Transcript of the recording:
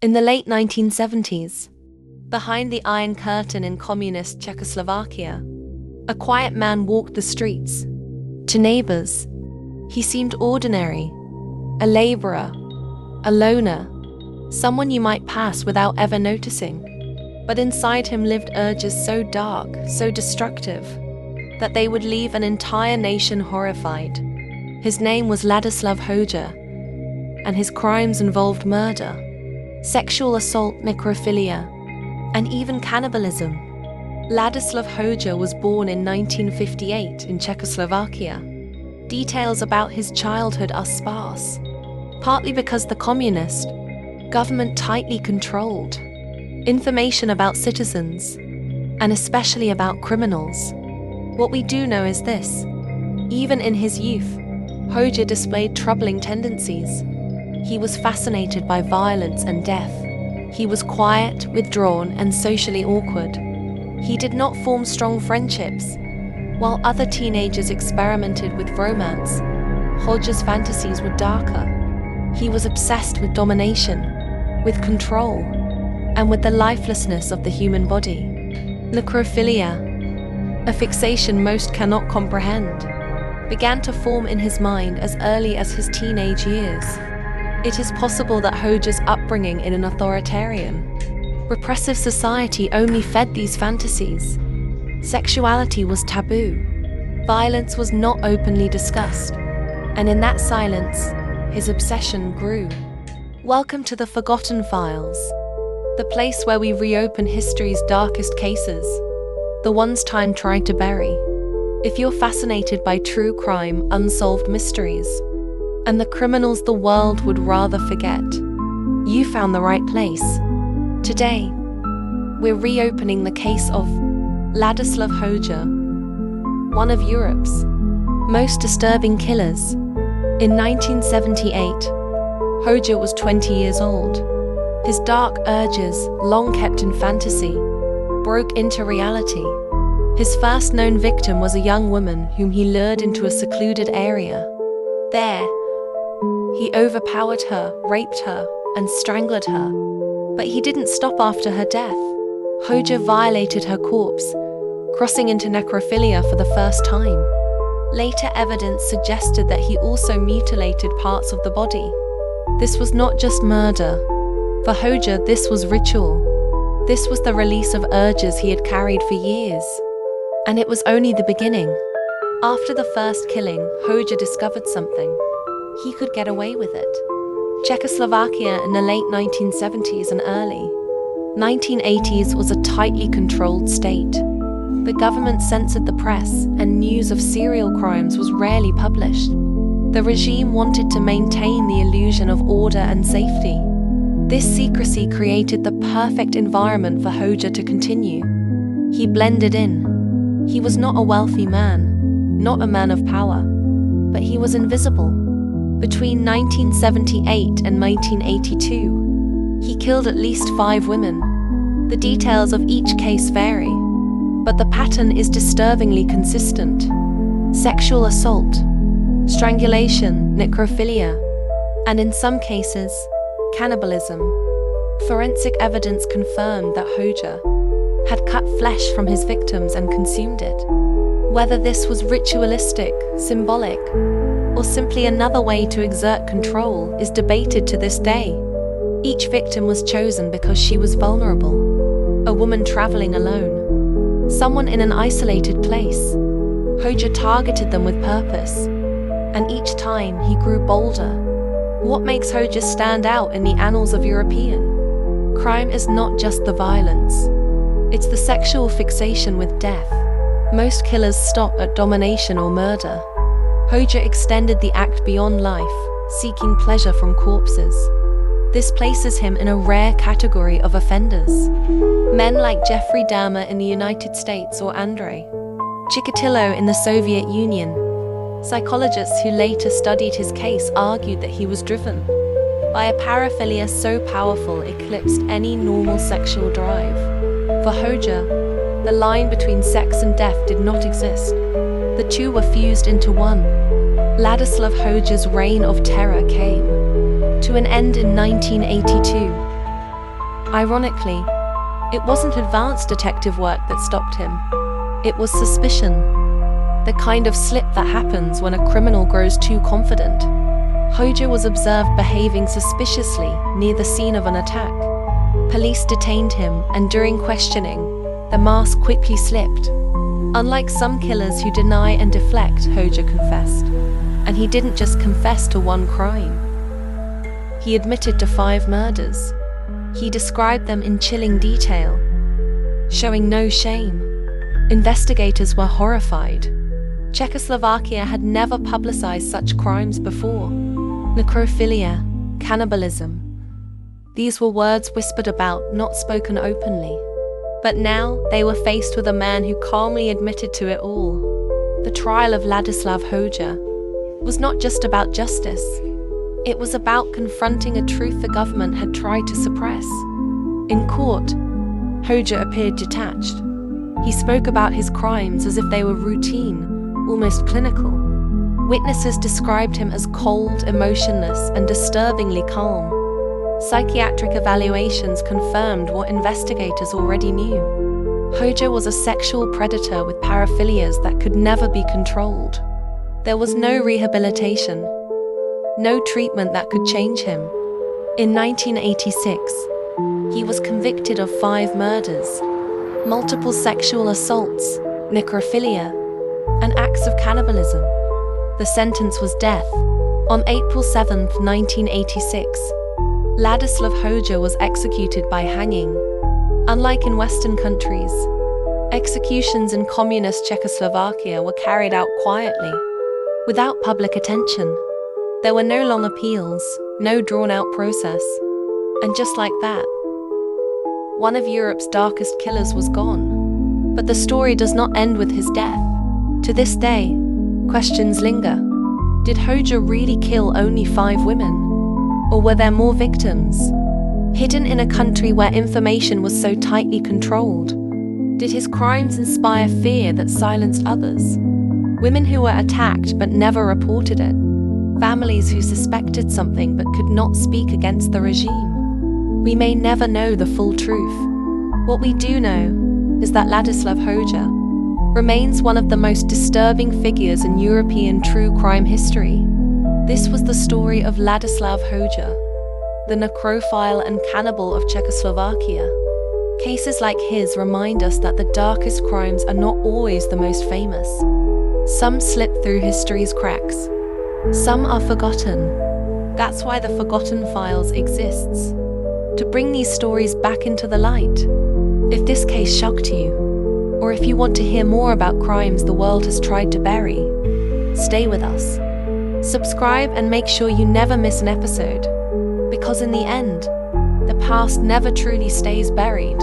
In the late 1970s, behind the Iron Curtain in communist Czechoslovakia, a quiet man walked the streets. To neighbors, he seemed ordinary, a laborer, a loner, someone you might pass without ever noticing. But inside him lived urges so dark, so destructive, that they would leave an entire nation horrified. His name was Ladislav Hojer, and his crimes involved murder, sexual assault, necrophilia, and even cannibalism. Ladislav Hojer was born in 1958 in Czechoslovakia. Details about his childhood are sparse, partly because the communist government tightly controlled information about citizens, and especially about criminals. What we do know is this: even in his youth, Hojer displayed troubling tendencies. He was fascinated by violence and death. He was quiet, withdrawn, and socially awkward. He did not form strong friendships. While other teenagers experimented with romance, Hojer's fantasies were darker. He was obsessed with domination, with control, and with the lifelessness of the human body. Necrophilia, a fixation most cannot comprehend, began to form in his mind as early as his teenage years. It is possible that Hojer's upbringing in an authoritarian, repressive society only fed these fantasies. Sexuality was taboo. Violence was not openly discussed. And in that silence, his obsession grew. Welcome to the Forgotten Files, the place where we reopen history's darkest cases, the ones time tried to bury. If you're fascinated by true crime, unsolved mysteries, and the criminals the world would rather forget, you found the right place. Today, we're reopening the case of Ladislav Hojer, one of Europe's most disturbing killers. In 1978, Hojer was 20 years old. His dark urges, long kept in fantasy, broke into reality. His first known victim was a young woman whom he lured into a secluded area. There, he overpowered her, raped her, and strangled her. But he didn't stop after her death. Hojer violated her corpse, crossing into necrophilia for the first time. Later evidence suggested that he also mutilated parts of the body. This was not just murder. For Hojer, this was ritual. This was the release of urges he had carried for years. And it was only the beginning. After the first killing, Hojer discovered something. He could get away with it. Czechoslovakia in the late 1970s and early 1980s was a tightly controlled state. The government censored the press, and news of serial crimes was rarely published. The regime wanted to maintain the illusion of order and safety. This secrecy created the perfect environment for Hojer to continue. He blended in. He was not a wealthy man, not a man of power, but he was invisible. Between 1978 and 1982, he killed at least 5 women. The details of each case vary, but the pattern is disturbingly consistent. Sexual assault, strangulation, necrophilia, and in some cases, cannibalism. Forensic evidence confirmed that Hojer had cut flesh from his victims and consumed it. Whether this was ritualistic, symbolic, or simply another way to exert control is debated to this day. Each victim was chosen because she was vulnerable. A woman traveling alone, someone in an isolated place. Hojer targeted them with purpose, and each time he grew bolder. What makes Hojer stand out in the annals of European crime is not just the violence, it's the sexual fixation with death. Most killers stop at domination or murder. Hojer extended the act beyond life, seeking pleasure from corpses. This places him in a rare category of offenders. Men like Jeffrey Dahmer in the United States or Andrei Chikatilo in the Soviet Union. Psychologists who later studied his case argued that he was driven by a paraphilia so powerful it eclipsed any normal sexual drive. For Hojer, the line between sex and death did not exist. The two were fused into one. Ladislav Hojer's reign of terror came to an end in 1982. Ironically, it wasn't advanced detective work that stopped him. It was suspicion. The kind of slip that happens when a criminal grows too confident. Hojer was observed behaving suspiciously near the scene of an attack. Police detained him, and during questioning, the mask quickly slipped. Unlike some killers who deny and deflect, Hojer confessed. And he didn't just confess to one crime. He admitted to 5 murders. He described them in chilling detail, showing no shame. Investigators were horrified. Czechoslovakia had never publicized such crimes before. Necrophilia, cannibalism. These were words whispered about, not spoken openly. But now they were faced with a man who calmly admitted to it all. The trial of Ladislav Hojer was not just about justice. It was about confronting a truth the government had tried to suppress. In court, Hojer appeared detached. He spoke about his crimes as if they were routine, almost clinical. Witnesses described him as cold, emotionless, and disturbingly calm. Psychiatric evaluations confirmed what investigators already knew. Hojer was a sexual predator with paraphilias that could never be controlled. There was no rehabilitation, no treatment that could change him. In 1986, he was convicted of 5 murders, multiple sexual assaults, necrophilia, and acts of cannibalism. The sentence was death. On April 7, 1986, Ladislav Hojer was executed by hanging. Unlike in Western countries, executions in communist Czechoslovakia were carried out quietly, without public attention. There were no long appeals, no drawn-out process. And just like that, one of Europe's darkest killers was gone. But the story does not end with his death. To this day, questions linger. Did Hojer really kill only 5 women? Or were there more victims, hidden in a country where information was so tightly controlled? Did his crimes inspire fear that silenced others? Women who were attacked but never reported it? Families who suspected something but could not speak against the regime? We may never know the full truth. What we do know is that Ladislav Hojer remains one of the most disturbing figures in European true crime history. This was the story of Ladislav Hojer, the necrophile and cannibal of Czechoslovakia. Cases like his remind us that the darkest crimes are not always the most famous. Some slip through history's cracks. Some are forgotten. That's why the Forgotten Files exists, to bring these stories back into the light. If this case shocked you, or if you want to hear more about crimes the world has tried to bury, stay with us. Subscribe and make sure you never miss an episode, because in the end, the past never truly stays buried.